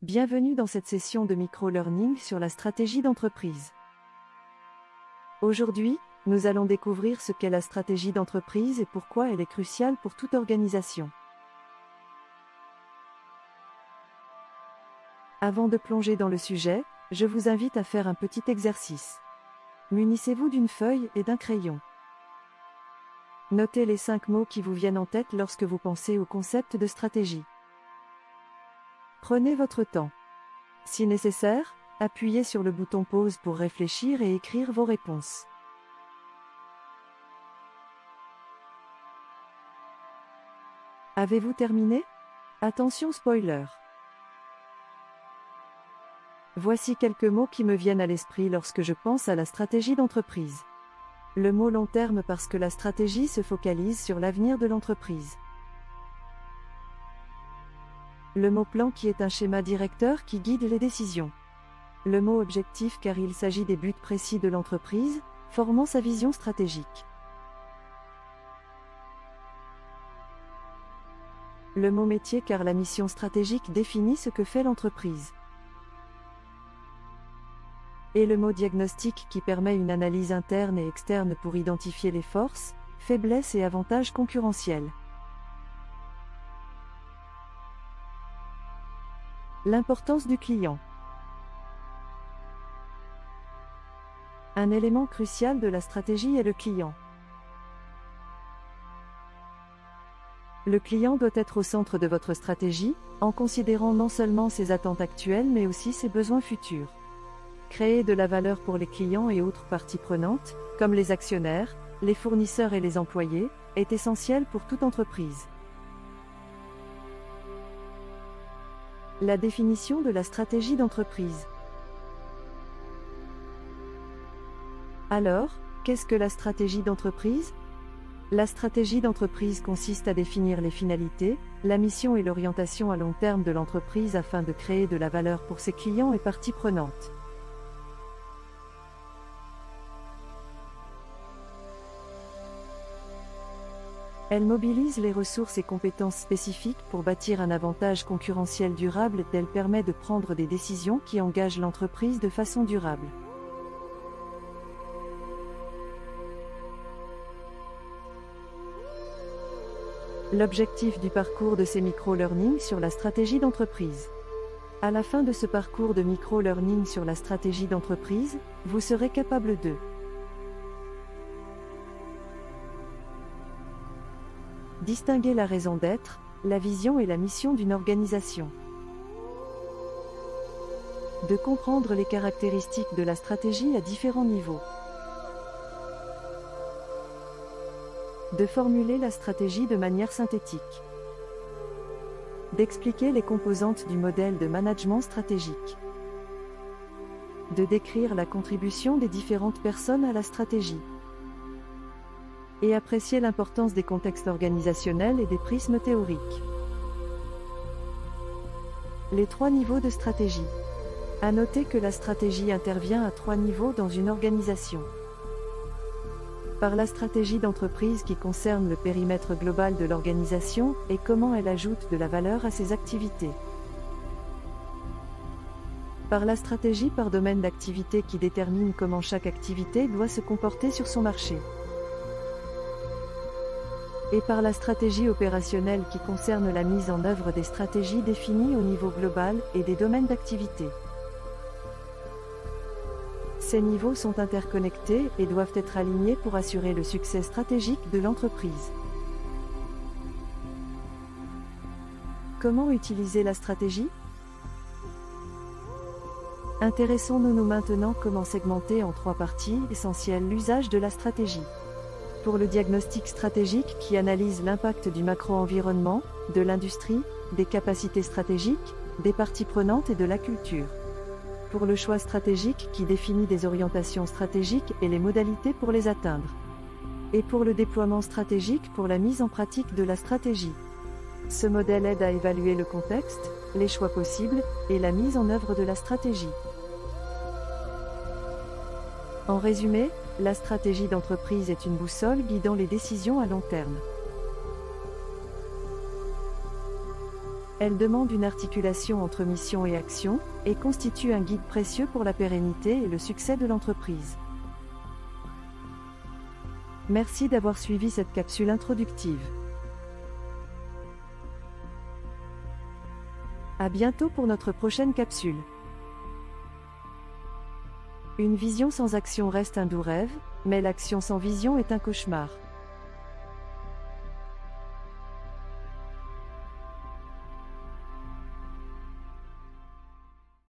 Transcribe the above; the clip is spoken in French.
Bienvenue dans cette session de micro-learning sur la stratégie d'entreprise. Aujourd'hui, nous allons découvrir ce qu'est la stratégie d'entreprise et pourquoi elle est cruciale pour toute organisation. Avant de plonger dans le sujet, je vous invite à faire un petit exercice. Munissez-vous d'une feuille et d'un crayon. Notez les 5 mots qui vous viennent en tête lorsque vous pensez au concept de stratégie. Prenez votre temps. Si nécessaire, appuyez sur le bouton pause pour réfléchir et écrire vos réponses. Avez-vous terminé? Attention spoiler. Voici quelques mots qui me viennent à l'esprit lorsque je pense à la stratégie d'entreprise. Le mot long terme parce que la stratégie se focalise sur l'avenir de l'entreprise. Le mot plan qui est un schéma directeur qui guide les décisions. Le mot objectif car il s'agit des buts précis de l'entreprise, formant sa vision stratégique. Le mot métier car la mission stratégique définit ce que fait l'entreprise. Et le mot diagnostic qui permet une analyse interne et externe pour identifier les forces, faiblesses et avantages concurrentiels. L'importance du client. Un élément crucial de la stratégie est le client. Le client doit être au centre de votre stratégie, en considérant non seulement ses attentes actuelles mais aussi ses besoins futurs. Créer de la valeur pour les clients et autres parties prenantes, comme les actionnaires, les fournisseurs et les employés, est essentiel pour toute entreprise. La définition de la stratégie d'entreprise. Alors, qu'est-ce que la stratégie d'entreprise? La stratégie d'entreprise consiste à définir les finalités, la mission et l'orientation à long terme de l'entreprise afin de créer de la valeur pour ses clients et parties prenantes. Elle mobilise les ressources et compétences spécifiques pour bâtir un avantage concurrentiel durable. Elle permet de prendre des décisions qui engagent l'entreprise de façon durable. L'objectif du parcours de ces micro-learning sur la stratégie d'entreprise. À la fin de ce parcours de micro-learning sur la stratégie d'entreprise, vous serez capable de distinguer la raison d'être, la vision et la mission d'une organisation. De comprendre les caractéristiques de la stratégie à différents niveaux. De formuler la stratégie de manière synthétique. D'expliquer les composantes du modèle de management stratégique. De décrire la contribution des différentes personnes à la stratégie. Et apprécier l'importance des contextes organisationnels et des prismes théoriques. Les 3 niveaux de stratégie. À noter que la stratégie intervient à 3 niveaux dans une organisation. Par la stratégie d'entreprise qui concerne le périmètre global de l'organisation et comment elle ajoute de la valeur à ses activités. Par la stratégie par domaine d'activité qui détermine comment chaque activité doit se comporter sur son marché. Et par la stratégie opérationnelle qui concerne la mise en œuvre des stratégies définies au niveau global et des domaines d'activité. Ces niveaux sont interconnectés et doivent être alignés pour assurer le succès stratégique de l'entreprise. Comment utiliser la stratégie? Intéressons-nous maintenant comment segmenter en 3 parties essentielles l'usage de la stratégie. Pour le diagnostic stratégique qui analyse l'impact du macro-environnement, de l'industrie, des capacités stratégiques, des parties prenantes et de la culture. Pour le choix stratégique qui définit des orientations stratégiques et les modalités pour les atteindre. Et pour le déploiement stratégique pour la mise en pratique de la stratégie. Ce modèle aide à évaluer le contexte, les choix possibles, et la mise en œuvre de la stratégie. En résumé, la stratégie d'entreprise est une boussole guidant les décisions à long terme. Elle demande une articulation entre mission et action, et constitue un guide précieux pour la pérennité et le succès de l'entreprise. Merci d'avoir suivi cette capsule introductive. À bientôt pour notre prochaine capsule. Une vision sans action reste un doux rêve, mais l'action sans vision est un cauchemar.